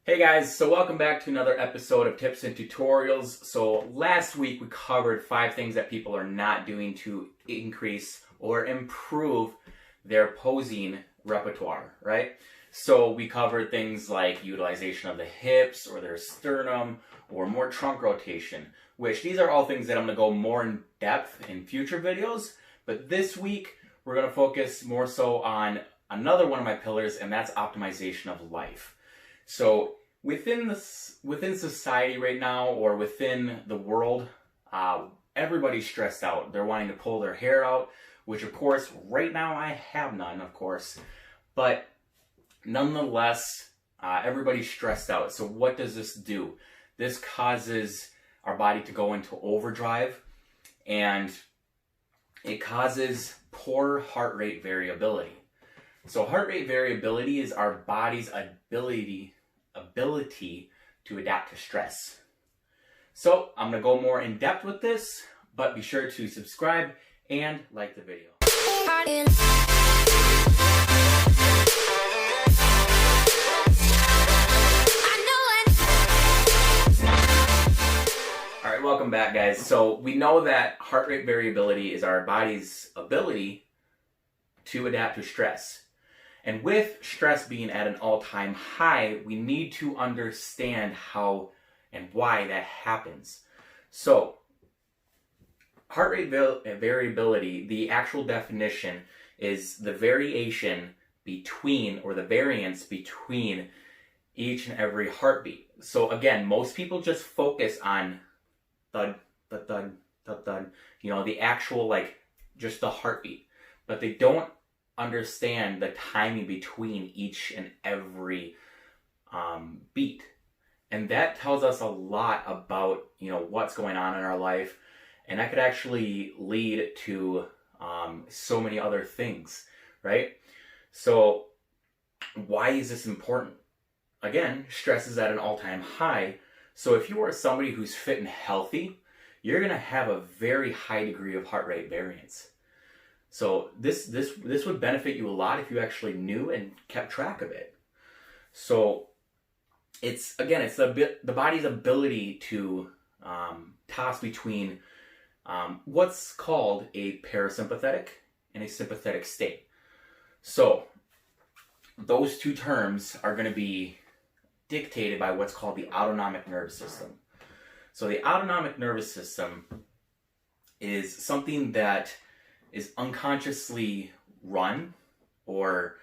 Hey guys, so welcome back to another episode of Tips and Tutorials. So last week we covered 5 things that people are not doing to increase or improve their posing repertoire, right? So we covered things like utilization of the hips or their sternum or more trunk rotation, which these are all things that I'm going to go more in depth in future videos. But this week we're going to focus more so on another one of my pillars, and that's optimization of life. So within society right now, or within the world, everybody's stressed out. They're wanting to pull their hair out, which of course, right now I have none, of course. But nonetheless, everybody's stressed out. So what does this do? This causes our body to go into overdrive, and it causes poor heart rate variability. So heart rate variability is our body's ability to adapt to stress. So I'm going to go more in depth with this, but be sure to subscribe and like the video. Alright, welcome back guys. So we know that heart rate variability is our body's ability to adapt to stress. And with stress being at an all-time high, we need to understand how and why that happens. So, heart rate variability, the actual definition is the variation between, or the variance between each and every heartbeat. So again, most people just focus on thud, thud, thud, thud, thud, the actual, just the heartbeat. But they don't understand the timing between each and every beat. And that tells us a lot about, what's going on in our life. And that could actually lead to so many other things, right? So why is this important? Again, stress is at an all-time high. So if you are somebody who's fit and healthy, you're going to have a very high degree of heart rate variance. So this would benefit you a lot if you actually knew and kept track of it. So it's the body's ability to toss between what's called a parasympathetic and a sympathetic state. So those two terms are going to be dictated by what's called the autonomic nervous system. So the autonomic nervous system is something that is unconsciously run or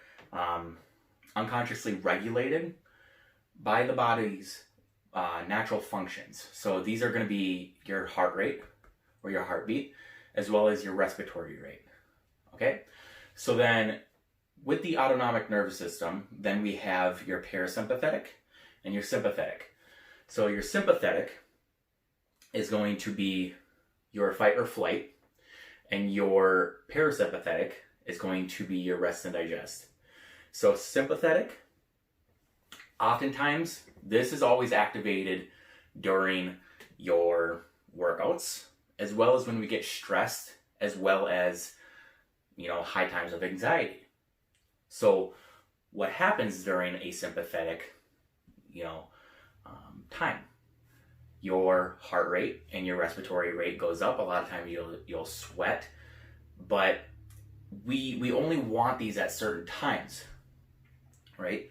unconsciously regulated by the body's natural functions. So these are going to be your heart rate or your heartbeat, as well as your respiratory rate. Okay? So then with the autonomic nervous system, then we have your parasympathetic and your sympathetic. So your sympathetic is going to be your fight or flight, and your parasympathetic is going to be your rest and digest. So sympathetic, oftentimes, this is always activated during your workouts, as well as when we get stressed, as well as, high times of anxiety. So what happens during a sympathetic, time? Your heart rate and your respiratory rate goes up. A lot of times you'll sweat, but we only want these at certain times, right?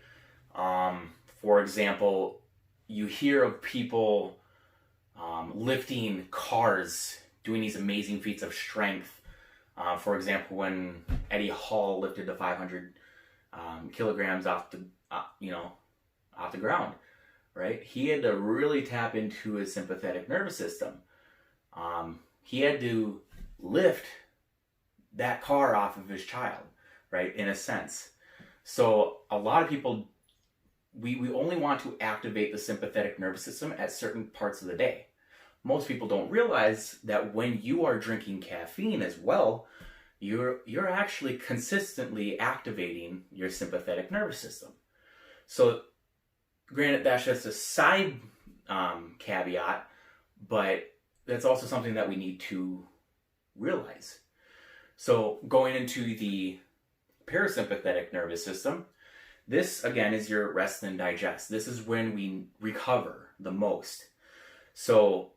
For example, you hear of people lifting cars, doing these amazing feats of strength. For example, when Eddie Hall lifted the 500 kilograms off the ground. Right? He had to really tap into his sympathetic nervous system. He had to lift that car off of his child, right? In a sense. So a lot of people, we only want to activate the sympathetic nervous system at certain parts of the day. Most people don't realize that when you are drinking caffeine as well, you're actually consistently activating your sympathetic nervous system. So granted, that's just a side caveat, but that's also something that we need to realize. So going into the parasympathetic nervous system, This, again, is your rest and digest. This is when we recover the most. So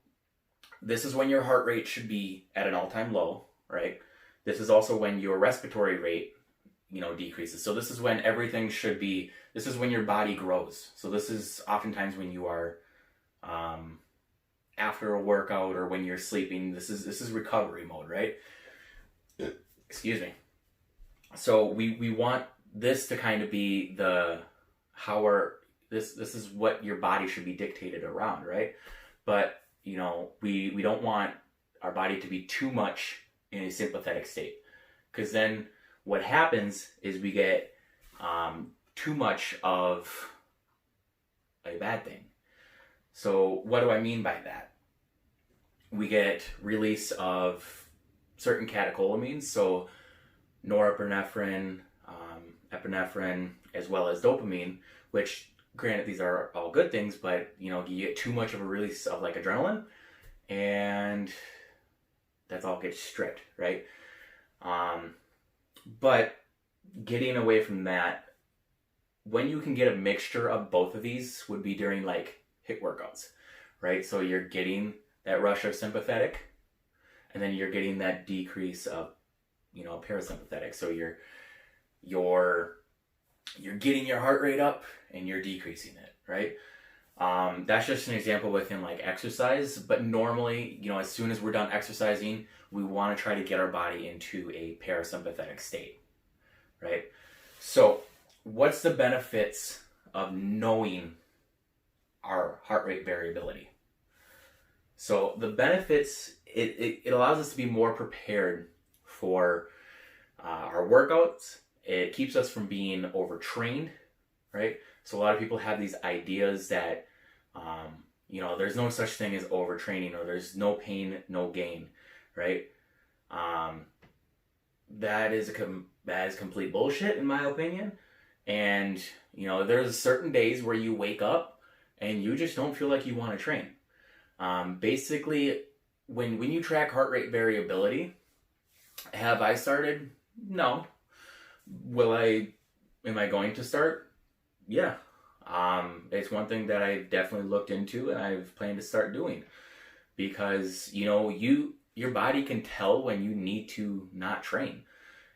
this is when your heart rate should be at an all-time low, right? This is also when your respiratory rate, decreases. So this is when everything should be, this is when your body grows. So this is oftentimes when you are after a workout or when you're sleeping. This is recovery mode, right? Excuse me. So we want this to kind of be this is what your body should be dictated around, right? But we don't want our body to be too much in a sympathetic state, because then what happens is we get too much of a bad thing. So what do I mean by that? We get release of certain catecholamines, so norepinephrine, epinephrine, as well as dopamine, which, granted, these are all good things, but you get too much of a release of like adrenaline, and that's all gets stripped, right? But getting away from that, when you can get a mixture of both of these would be during like HIIT workouts, right? So you're getting that rush of sympathetic, and then you're getting that decrease of parasympathetic. So you're getting your heart rate up and you're decreasing it, right? That's just an example within like exercise, but normally, as soon as we're done exercising, we want to try to get our body into a parasympathetic state, right? So what's the benefits of knowing our heart rate variability? So the benefits, it allows us to be more prepared for our workouts. It keeps us from being overtrained, right? So a lot of people have these ideas that, there's no such thing as overtraining, or there's no pain, no gain, right? That is complete bullshit, in my opinion. And, there's certain days where you wake up and you just don't feel like you want to train. Basically, when you track heart rate variability, have I started? No. Am I going to start? Yeah. It's one thing that I've definitely looked into and I've planned to start doing, because, your body can tell when you need to not train.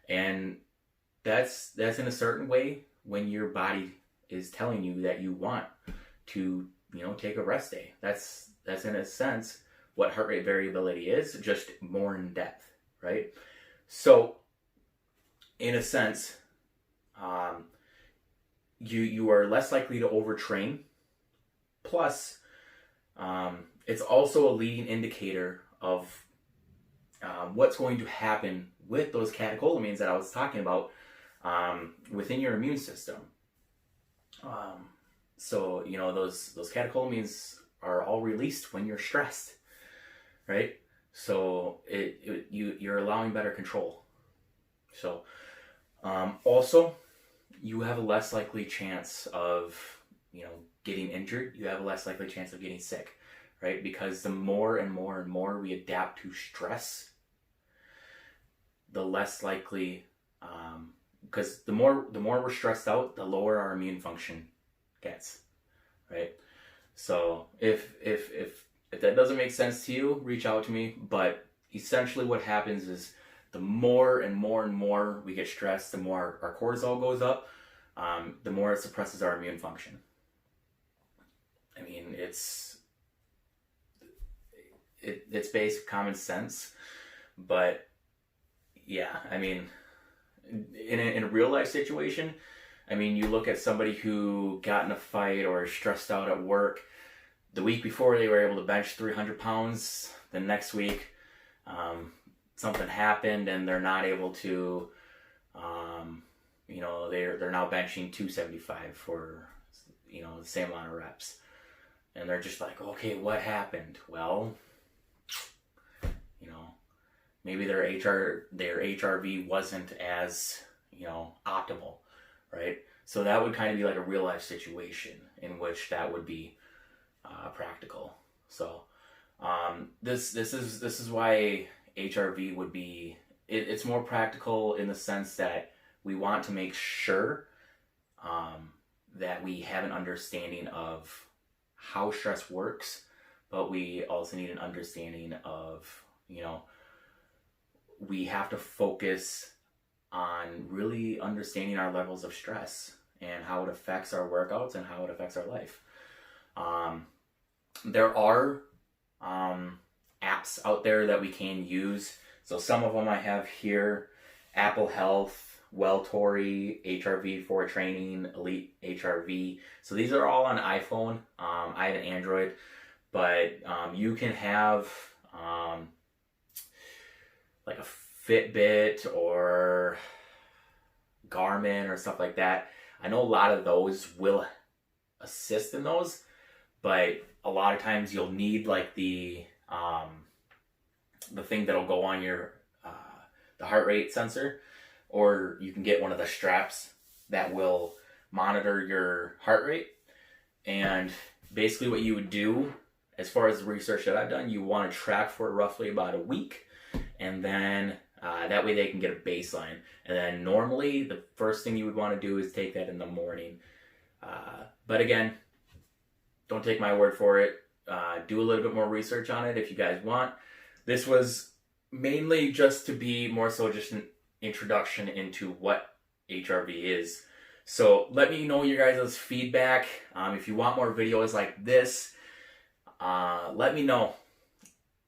And that's in a certain way when your body is telling you that you want to, take a rest day. That's in a sense what heart rate variability is, just more in depth, right? So in a sense, you are less likely to overtrain. Plus, it's also a leading indicator of what's going to happen with those catecholamines that I was talking about within your immune system. So those catecholamines are all released when you're stressed, right? So you're allowing better control. So also, you have a less likely chance of getting injured. You have a less likely chance of getting sick, right? Because the more and more and more we adapt to stress, the less likely, because the more we're stressed out, the lower our immune function gets, right? So if that doesn't make sense to you, reach out to me. But essentially what happens is the more and more and more we get stressed, the more our cortisol goes up, the more it suppresses our immune function. I mean, it's basic common sense, but yeah, I mean, in a real life situation, I mean, you look at somebody who got in a fight or is stressed out at work. The week before, they were able to bench 300 pounds. The next week, something happened and they're not able to, they're now benching 275 for, the same amount of reps. And they're just like, okay, what happened? Well, maybe their HRV wasn't as, optimal, right? So that would kind of be like a real life situation in which that would be practical. So this is why HRV would be, it's more practical in the sense that we want to make sure that we have an understanding of how stress works, but we also need an understanding of, you know, we have to focus on really understanding our levels of stress and how it affects our workouts and how it affects our life. There are apps out there that we can use. So some of them I have here: Apple Health, Welltory, HRV for training, Elite HRV. So these are all on iPhone. I have an Android, but you can have like a Fitbit or Garmin or stuff like that. I know a lot of those will assist in those, but a lot of times you'll need like the thing that'll go on your the heart rate sensor, or you can get one of the straps that will monitor your heart rate. And basically what you would do, as far as the research that I've done, you want to track for roughly about a week, and then that way they can get a baseline. And then normally the first thing you would want to do is take that in the morning. But again, don't take my word for it. Do a little bit more research on it if you guys want. This was mainly just to be more so just an introduction into what HRV is. So let me know your guys' feedback. If you want more videos like this, let me know,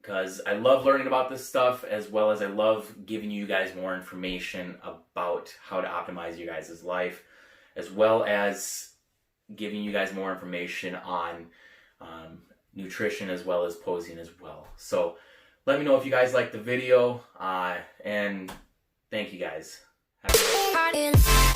because I love learning about this stuff, as well as I love giving you guys more information about how to optimize you guys' life, as well as giving you guys more information on nutrition as well as posing as well. So let me know if you guys like the video, and thank you guys. Have a good day.